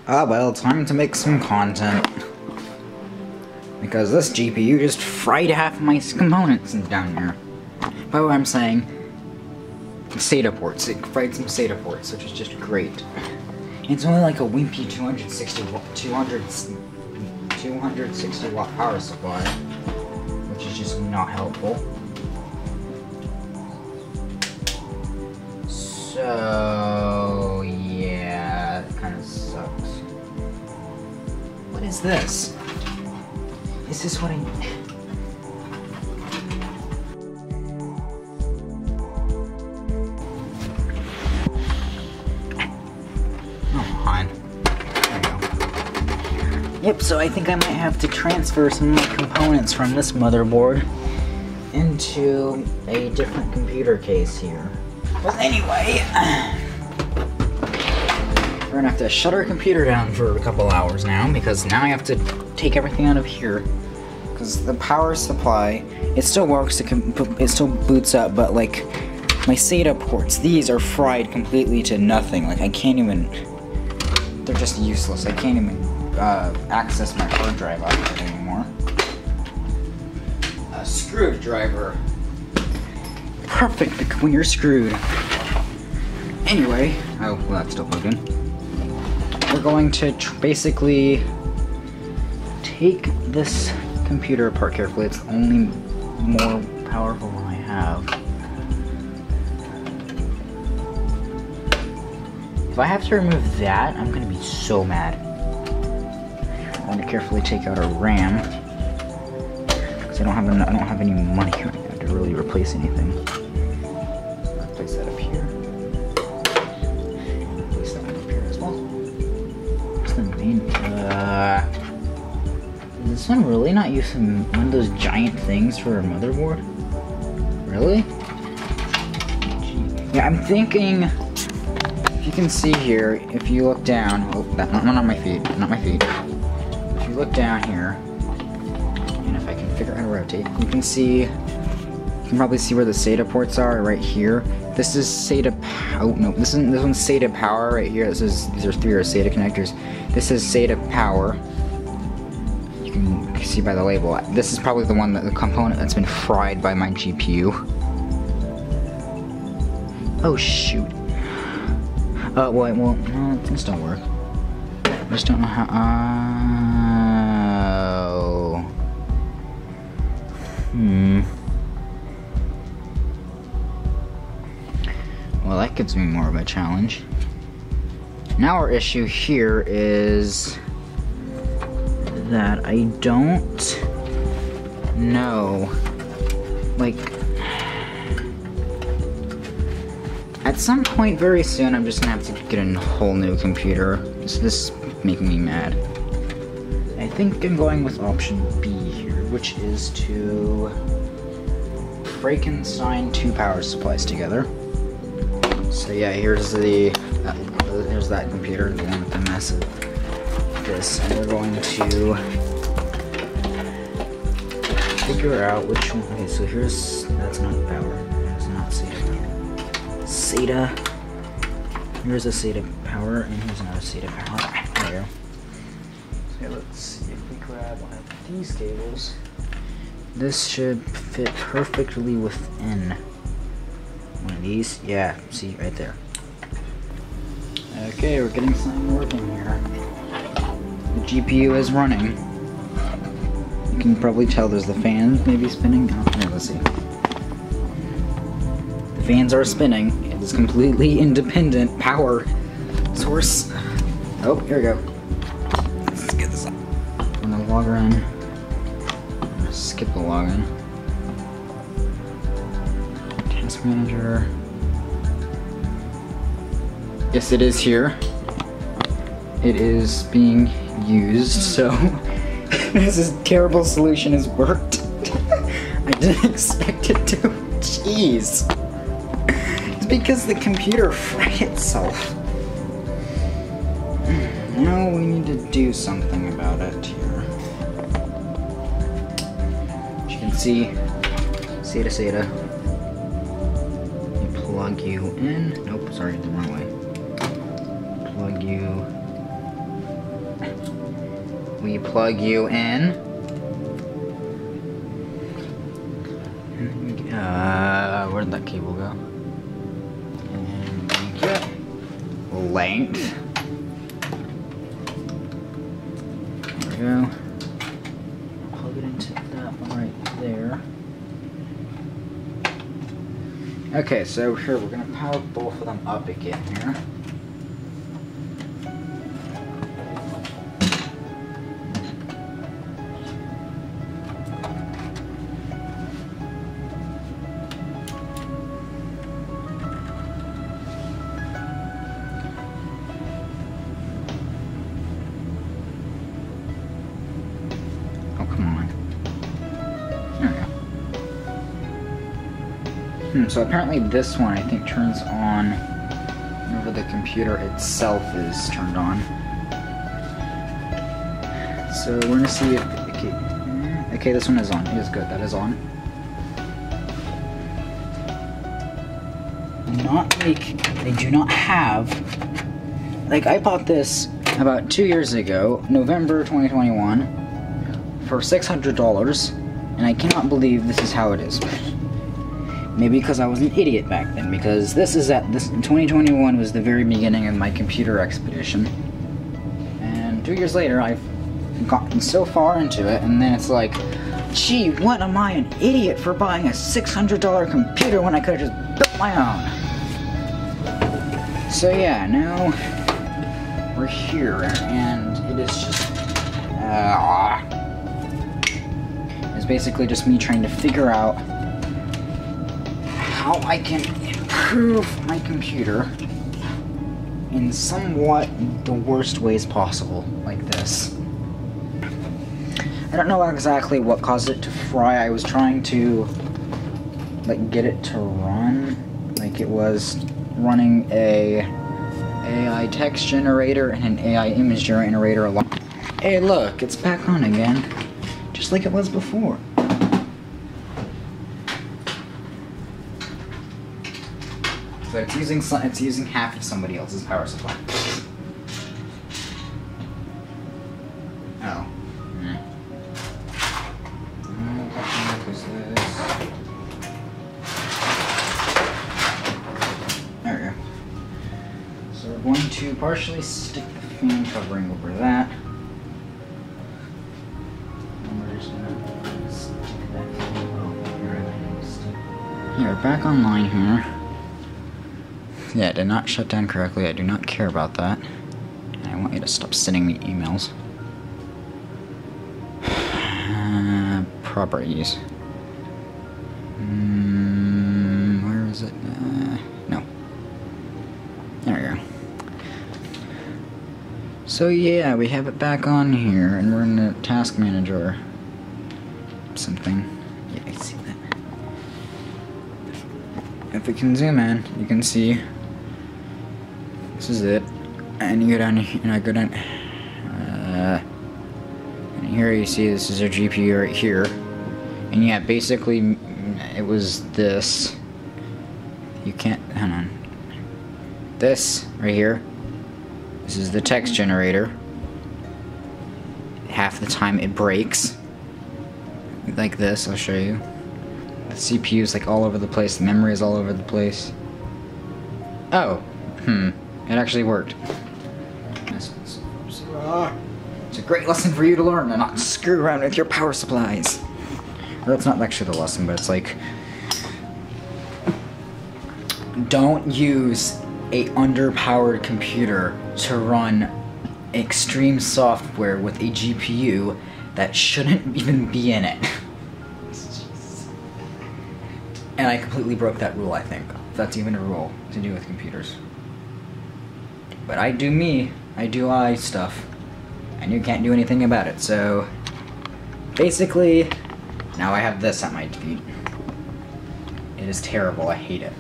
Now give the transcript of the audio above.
Ah, well, time to make some content. Because this GPU just fried half my components down here. By what I'm saying, SATA ports. It fried some SATA ports, which is just great. It's only like a wimpy 260 watt power supply, which is just not helpful. So yeah, it kind of sucks. What is this? Is this what I need? Come on. There we go. Yep, so I think I might have to transfer some of my components from this motherboard into a different computer case here. But anyway, we're gonna have to shut our computer down for a couple hours now, because now I have to take everything out of here. Because the power supply, it still works, it still boots up, but like, my SATA ports, these are fried completely to nothing. Like, I can't even, they're just useless. I can't even access my hard drive out of it anymore. A screwdriver. Perfect when you're screwed. Anyway, oh, well, that's still plugged in. We're going to basically take this computer apart carefully. It's the only more powerful one I have. If I have to remove that, I'm gonna be so mad. I'm gonna carefully take out our RAM because I don't have any money right now to really replace anything. Place that up here. Place that one up here as well. What's the main? Is this one really not using one of those giant things for a motherboard? Really? Yeah, I'm thinking. If you can see here, if you look down, oh, not my feet, not my feet. If you look down here, and if I can figure out how to rotate, you can see. You can probably see where the SATA ports are right here. This is SATA. Oh no, this one's SATA power right here. These are three SATA connectors. This is SATA power. You can see by the label. This is probably the one the component that's been fried by my GPU. Oh shoot. Well, no, things don't work. I just don't know how. Well, that gives me more of a challenge. Now our issue here is that I don't know, like, at some point very soon I'm just gonna have to get a whole new computer. So this is making me mad. I think I'm going with option B here, which is to Frankenstein two power supplies together. So yeah, here's here's that computer, the one with the massive this, and we're going to figure out which one. Okay, so that's not power. That's not SATA. SATA. Here's a SATA power, and here's another SATA power. There we go. So let's see if we grab one of these cables. This should fit perfectly within one of these. Yeah, see right there. Okay, we're getting something working here. The GPU is running. You can probably tell there's the fans maybe spinning. Oh, here, let's see. The fans are spinning. It is completely independent power source. Oh, here we go. Let's get this up. I'm gonna log her in. Skip the login. Task manager. Yes, it is here. It is being used, so this is terrible solution has worked. I didn't expect it to. Jeez. It's because the computer fried itself. Now we need to do something about it here. As you can see, SATA. You plug you in. Nope, sorry, the wrong way. Plug you we plug you in. Where did that cable go? And we get length. There we go. Plug it into that one right there. Okay, so here we're gonna power both of them up again here. So apparently this one, I think, turns on whenever the computer itself is turned on. So we're gonna see if, okay, this one is on. It is good, that is on. They do not have, like, I bought this about 2 years ago, November 2021, for $600, and I cannot believe this is how it is. Maybe because I was an idiot back then, because this 2021 was the very beginning of my computer expedition. And 2 years later, I've gotten so far into it, and then it's like, gee, what am I, an idiot for buying a $600 computer when I could have just built my own? So yeah, now we're here, and it is just, it's basically just me trying to figure out how I can improve my computer in somewhat the worst ways possible, like this. I don't know exactly what caused it to fry. I was trying to, like, get it to run, like it was running a AI text generator and an AI image generator along. Hey look, it's back on again, just like it was before. So it's using half of somebody else's power supply. Oh. What is this? There we go. So we're going to partially stick the fan covering over that. And we're just gonna stick that here, back online here. Yeah, it did not shut down correctly. I do not care about that. And I want you to stop sending me emails. Properties. Where is it? No. There we go. So yeah, we have it back on here, and we're in the task manager. Something. Yeah, I see that. If we can zoom in, you can see. This is it, and you go down here, and I go down, and here you see this is our GPU right here, and yeah, basically, it was this, you can't, hang on, this right here, this is the text generator. Half the time it breaks, like this, I'll show you. The CPU is like all over the place, the memory is all over the place. Oh, it actually worked. It's a great lesson for you to learn and not screw around with your power supplies. Well, that's not actually the lesson, but it's like, don't use a underpowered computer to run extreme software with a GPU that shouldn't even be in it. And I completely broke that rule, I think. If that's even a rule to do with computers. But I do me, I do I stuff, and you can't do anything about it, so basically, now I have this at my feet. It is terrible, I hate it.